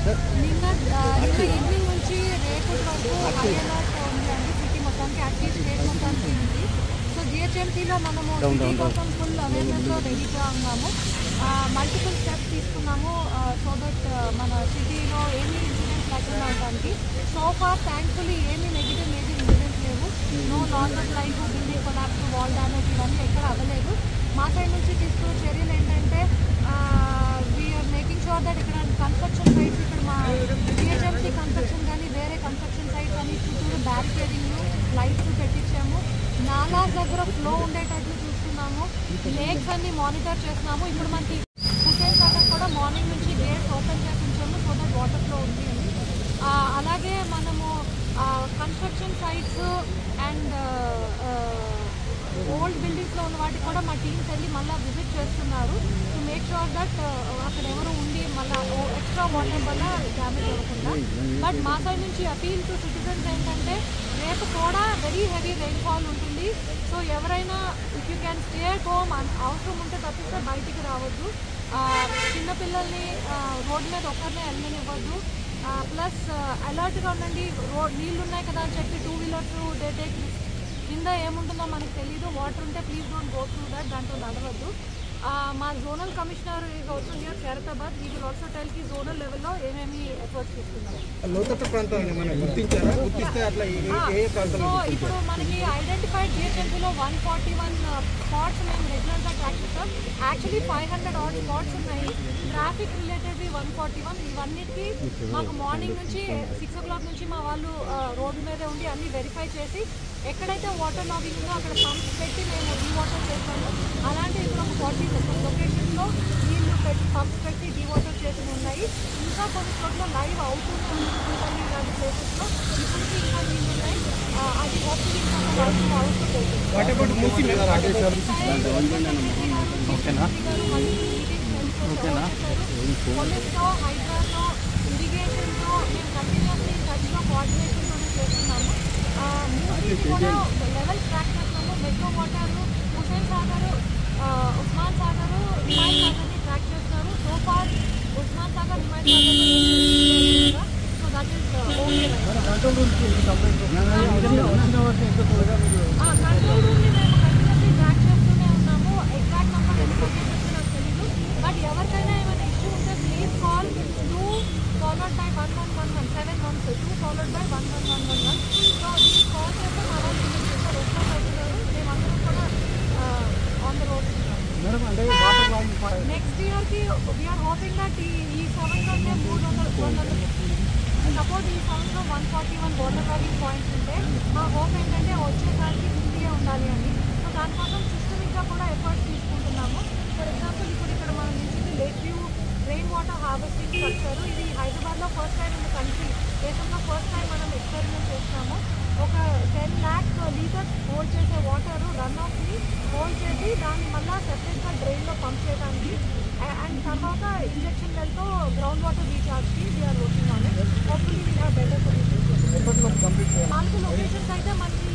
నిన్న ఈవినింగ్ నుంచి రేపటి వరకు హై అలర్ట్ ఉందండి సిటీ మొత్తానికి, యాక్చువల్లీ స్టేట్ మొత్తానికి ఉంది. సో జిహెచ్ఎంసీలో మనము సిటీ కోసం ఫుల్ అవేర్నెస్లో రెడీగా ఉన్నాము. మల్టిపుల్ స్టెప్స్ తీసుకున్నాము సో దట్ మన సిటీలో ఏమీ ఇన్సిడెంట్స్ లేకుండా ఉండడానికి. సో ఫార్ థ్యాంక్ఫుల్లీ ఏమీ నెగిటివ్ మేజర్ ఇన్సిడెంట్స్ లేవు. No loss of life, building collapse, wall damage ఇవన్నీ ఎక్కడ అవ్వలేదు. మా సైడ్ నుంచి తీసుకున్న చర్యలు ఏంటంటే వీఆర్ మేకింగ్ షూర్ దట్ ఇక్కడ కన్స్ట్రక్షన్ సైట్స్, ఇక్కడ మా జిహెచ్ఎంసీ కన్స్ట్రక్షన్ కానీ వేరే కన్స్ట్రక్షన్ సైట్స్ అని చుట్టూరు బ్యారికేడింగ్లు, లైట్స్ పెట్టించాము. నాలాస్ దగ్గర ఫ్లో ఉండేటట్లు చూస్తున్నాము. లేక్స్ అన్ని మానిటర్ చేస్తున్నాము. ఇప్పుడు మనకి హుస్సేన్ సాగర్ కూడా మార్నింగ్ నుంచి గేట్స్ ఓపెన్ చేసి ఉంచాము సో దట్ వాటర్ ఫ్లో ఉంది అని. అలాగే మనము కన్స్ట్రక్షన్ సైట్స్ అండ్ ఓల్డ్ బిల్డింగ్స్లో ఉన్న వాటికి కూడా మా టీమ్స్ వెళ్ళి మళ్ళీ విజిట్ చేస్తున్నారు టు మేక్ షూర్ దట్ అక్కడ ఎవరు ఉండి మళ్ళీ ఎక్స్ట్రా వాటర్ వల్ల డ్యామేజ్ అవ్వకుండా. బట్ మా సైడ్ నుంచి అపీల్ టు సిటిజన్స్ ఏంటంటే రేపు కూడా వెరీ హెవీ రెయిన్ఫాల్ ఉంటుంది. సో ఎవరైనా if you can stay at home, అవసరం ఉంటే తప్పిస్తే బయటికి రావద్దు. చిన్నపిల్లల్ని రోడ్డు మీద ఒక్కరినే వెళ్ళనివ్వద్దు. ప్లస్ అలర్ట్గా ఉండండి. నీళ్ళు ఉన్నాయి కదా అని చెప్పి 2 వీలర్స్ దే టేక్ కింద ఏముంటుందో మనకు తెలీదు. వాటర్ ఉంటే please don't go through that, దాంట్లో నడవద్దు. మా zonal commissioner is also here Khairatabad. He will also tell కి జోనల్ లెవెల్లో ఏమేమి ఎఫర్ట్స్ చేస్తున్నారు. లోతట్టు ప్రాంతాలను మనం గుర్తించారా? గుర్తిస్తే అట్లా ఏ ప్రాంతాల్లో? సో ఇప్పుడు మనకి ఐడెంటిఫైడ్ జిహెచ్ఎంసీలో 141 స్పాట్స్ మేము రెగ్యులర్గా ట్రాక్ చేస్తాం. యాక్చువల్లీ 500 ఆడ్ స్పాట్స్ ఉన్నాయి. ట్రాఫిక్ రిలేటెడ్వి 141. ఇవన్నిటికీ మాకు మార్నింగ్ నుంచి 6 o'clock నుంచి మా వాళ్ళు రోడ్డు మీదే ఉండి అన్నీ వెరిఫై చేసి ఎక్కడైతే వాటర్ లాగింగ్ ఉందో అక్కడ పంప్స్ పెట్టి మేము డీవాటర్ చేస్తాము. అలాంటి ఇప్పుడు ఒక 40 లొకేషన్స్లో నీళ్లు పెట్టి పంప్స్ పెట్టి డీవాటర్ చేసి ఉన్నాయి. ఇంకా కొన్ని చోట్ల లైవ్ అవుతూనే ఉంటుంది. ఇలాంటి ప్లేసెస్లో ఇప్పటికీ ఇంకా నీళ్ళు ఉన్నాయి. అది హోప్ఫుల్లీ ఇంకా అవుతుంది. పోలీస్తో, హైదరాబాద్లో, ఇరిగేషన్తో మేము కంటిన్యూస్లీ టచ్లో కోఆర్డినేషన్తోనే చేస్తున్నాము. మూడు కూడా లెవెల్ ట్రాక్ చేస్తున్నాము. మెట్రో వాటర్, హుస్సేన్ సాగర్, ఉస్మాన్ సాగర్, హిమాయత్ సాగర్ని ట్రాక్ చేస్తున్నారు. So far Osman Sagar, Himayat Sagar so that is okay. Control రూమ్ని మేము కంటిన్యూస్లీ ట్రాక్ చేస్తూనే ఉన్నాము. ఎగ్జాక్ట్ నెంబర్ ఎందుకు నాకు తెలీదు. బట్ ఎవరికైనా ఏమైనా ఇష్యూ ఉంటే please call 2 followed by 1111 7 months 2 followed by 1111. So దీన్ని కాల్ చేస్తే మా వాళ్ళు రెస్పాన్స్ అవుతున్నారు. మేమందరం కూడా ఆన్ ద రోడ్. నెక్స్ట్ ఇయర్కి వీఆర్ హోపింగ్ దట్ ఈ సంవత్సరంలో 300 సపోజ్ ఈ సంవత్సరం 141 వాటర్ లాగింగ్ పాయింట్స్ ఉంటే మా హోప్ ఏంటంటే వచ్చేసారికి 50 ఉండాలి అని. సో దానికోసం సిస్టమిక్గా కూడా ఎఫర్ట్స్ తీసుకుంటున్నాము. ఫర్ ఎగ్జాంపుల్ ఇప్పుడు ఇక్కడ మనం నిలిచింది lake view rain water harvesting structure. ఇది హైదరాబాద్లో first time in the country, దేశంలో ఫస్ట్ టైం మనం ఎక్స్పెరిమెంట్ చేస్తున్నాము. ఒక 10 lakh లీటర్స్ హోల్డ్ చేసే వాటర్ రన్ ఆఫ్ని హోల్డ్ చేసి దాన్ని మళ్ళీ సెపరేట్గా డ్రైన్లో పంప్ చేయడానికి అండ్ తర్వాత ఇంజెక్షన్ వెల్తో గ్రౌండ్ వాటర్ రీఛార్జ్కి we're working on it. Hopefully we have better solutions. 4 locations అయితే మనకి